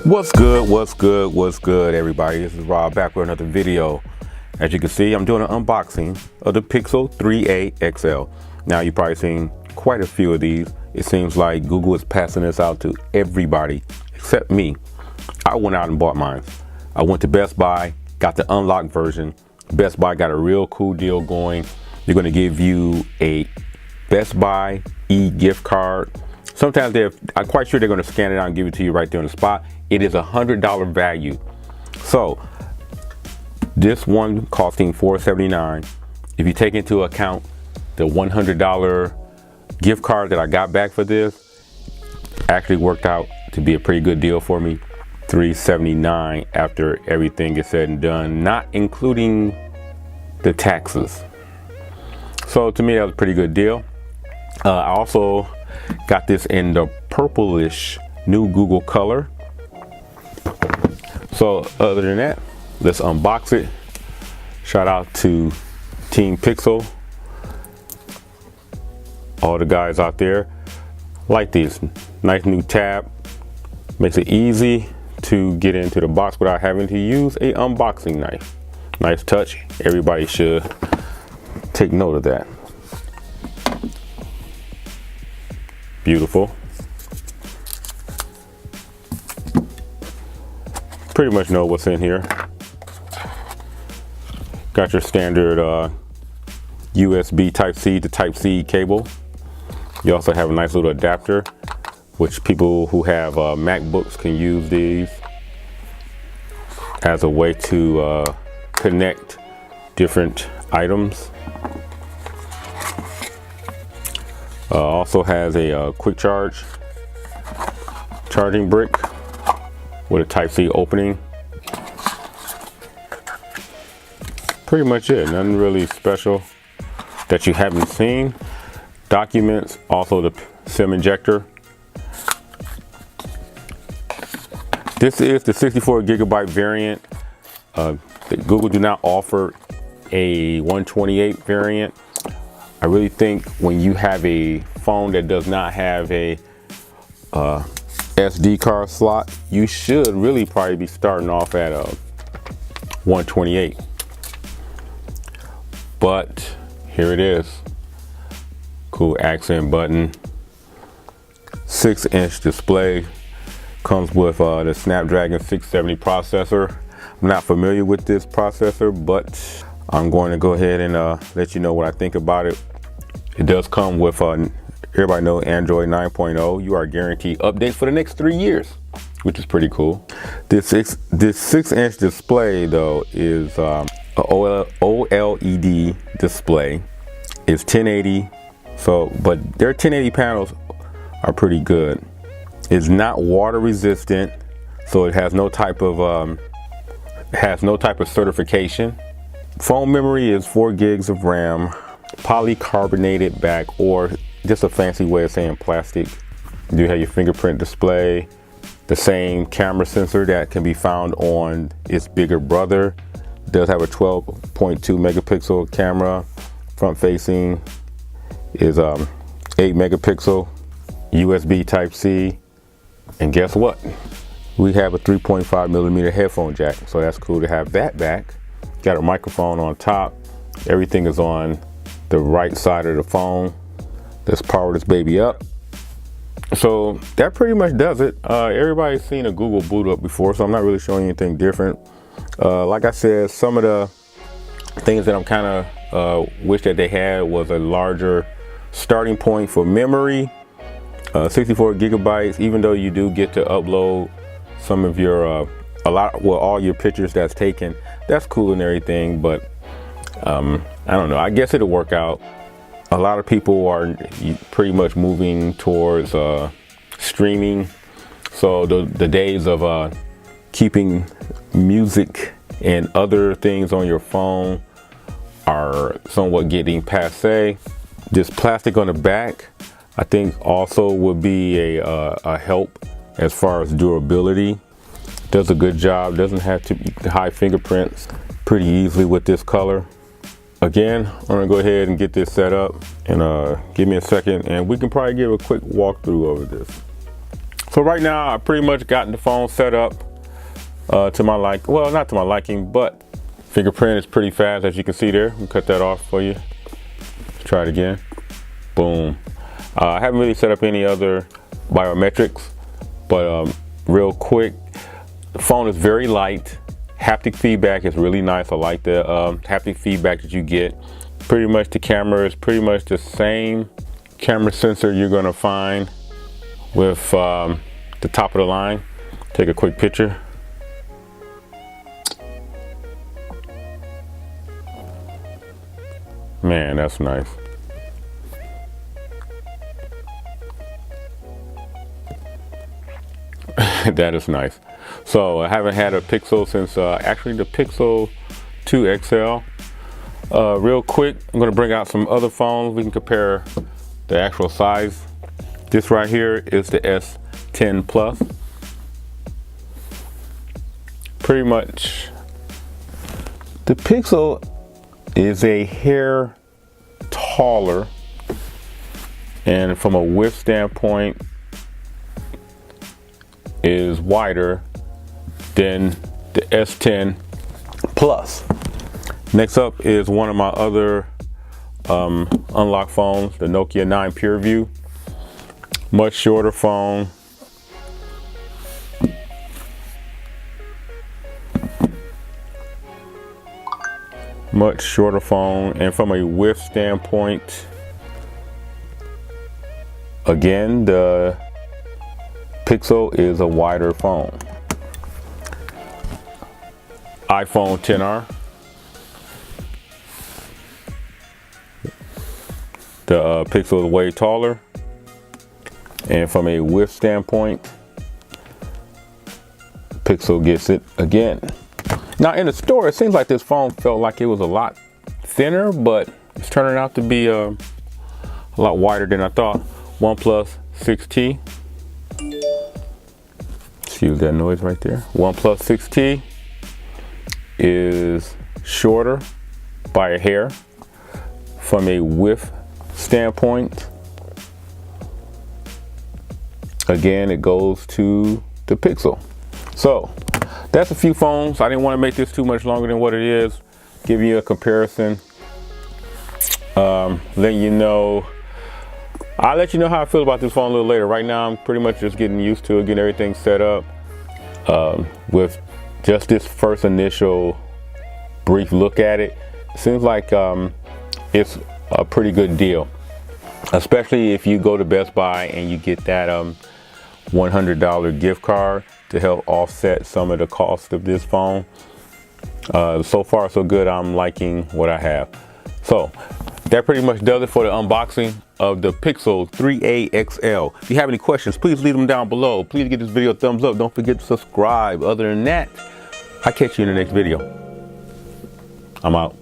What's good everybody? This is Rob back with another video. As you can see, I'm doing an unboxing of the Pixel 3a XL. Now you've probably seen quite a few of these. It seems like Google is passing this out to everybody except me. I went out and bought mine. I went to Best Buy, got the unlocked version. Best Buy got a real cool deal going. They're going to give you a Best Buy e-gift card. Sometimes I'm quite sure they're going to scan it out and give it to you right there on the spot. It is $100 value. So this one costing $479. If you take into account the $100 gift card that I got back for this, actually worked out to be a pretty good deal for me. $379 after everything is said and done, not including the taxes. So to me, that was a pretty good deal. I also got this in the purplish new Google color. So other than that, let's unbox it. Shout out to teampixel, all the guys out there. Like these, nice new tab. Makes it easy to get into the box without having to use a unboxing knife. Nice touch. Everybody should take note of that. Beautiful. Pretty much know what's in here. Got your standard USB Type-C to Type-C cable. You also have a nice little adapter, which people who have MacBooks can use these as a way to connect different items. Also has a quick charge charging brick with a Type-C opening. Pretty much it, nothing really special that you haven't seen. Documents, also the SIM injector. This is the 64 gigabyte variant. Google do not offer a 128 variant. I really think when you have a phone that does not have a SD card slot, you should really probably be starting off at a 128. But here it is. Cool accent button. 6-inch display. Comes with the Snapdragon 670 processor. I'm not familiar with this processor, but I'm going to go ahead and let you know what I think about it. It does come with everybody knows Android 9.0. You are guaranteed updates for the next 3 years, which is pretty cool. This 6-inch display though is a OLED display. It's 1080. So, but their 1080 panels are pretty good. It's not water resistant, so it has no type of certification. Phone memory is 4 gigs of RAM. Polycarbonated back, or just a fancy way of saying plastic. You have your fingerprint display, the same camera sensor that can be found on its bigger brother. It does have a 12.2 megapixel camera. Front facing is 8 megapixel, USB Type-C, and guess what? We have a 3.5 millimeter headphone jack, so that's cool to have that back. Got a microphone on top. Everything is on the right side of the phone. Let's power this baby up. So that pretty much does it. Everybody's seen a Google boot up before, so I'm not really showing anything different. Like I said, some of the things that I'm kind of wish that they had was a larger starting point for memory. 64 gigabytes, even though you do get to upload some of your all your pictures that's taken, that's cool and everything, but I don't know, I guess it'll work out. A lot of people are pretty much moving towards streaming, so the days of keeping music and other things on your phone are somewhat getting passé. This plastic on the back, I think also would be a help as far as durability. Does a good job, doesn't have to hide fingerprints pretty easily with this color. Again, I'm gonna go ahead and get this set up, and give me a second and we can probably give a quick walkthrough over this. So right now I pretty much gotten the phone set up to my well, not to my liking, but fingerprint is pretty fast, as you can see there. I'll cut that off for you. Let's try it again. Boom. I haven't really set up any other biometrics, but real quick, the phone is very light. Haptic feedback is really nice. I like the haptic feedback that you get. Pretty much the camera is pretty much the same camera sensor you're gonna find with the top of the line. Take a quick picture. Man, that's nice. That is nice. So I haven't had a Pixel since actually the Pixel 2 XL. Real quick, I'm gonna bring out some other phones. We can compare the actual size. This right here is the S10 Plus. Pretty much, the Pixel is a hair taller, and from a width standpoint is wider than the S10 Plus. Next up is one of my other unlocked phones, the Nokia 9 PureView. Much shorter phone. Much shorter phone, and from a width standpoint, again, the Pixel is a wider phone. iPhone XR. The Pixel is way taller, and from a width standpoint, Pixel gets it again. Now in the store, it seems like this phone felt like it was a lot thinner, but it's turning out to be a lot wider than I thought. OnePlus 6T. Excuse that noise right there. OnePlus 6T is shorter by a hair from a width standpoint. Again, it goes to the Pixel. So that's a few phones. I didn't want to make this too much longer than what it is. Give you a comparison. Letting you know. I'll let you know how I feel about this phone a little later. Right now, I'm pretty much just getting used to it, getting everything set up. With just this first initial brief look at it, seems like it's a pretty good deal, especially if you go to Best Buy and you get that $100 gift card to help offset some of the cost of this phone. So far so good. I'm liking what I have. So that pretty much does it for the unboxing of the Pixel 3a XL. If you have any questions, please leave them down below. Please give this video a thumbs up. Don't forget to subscribe. Other than that, I'll catch you in the next video. I'm out.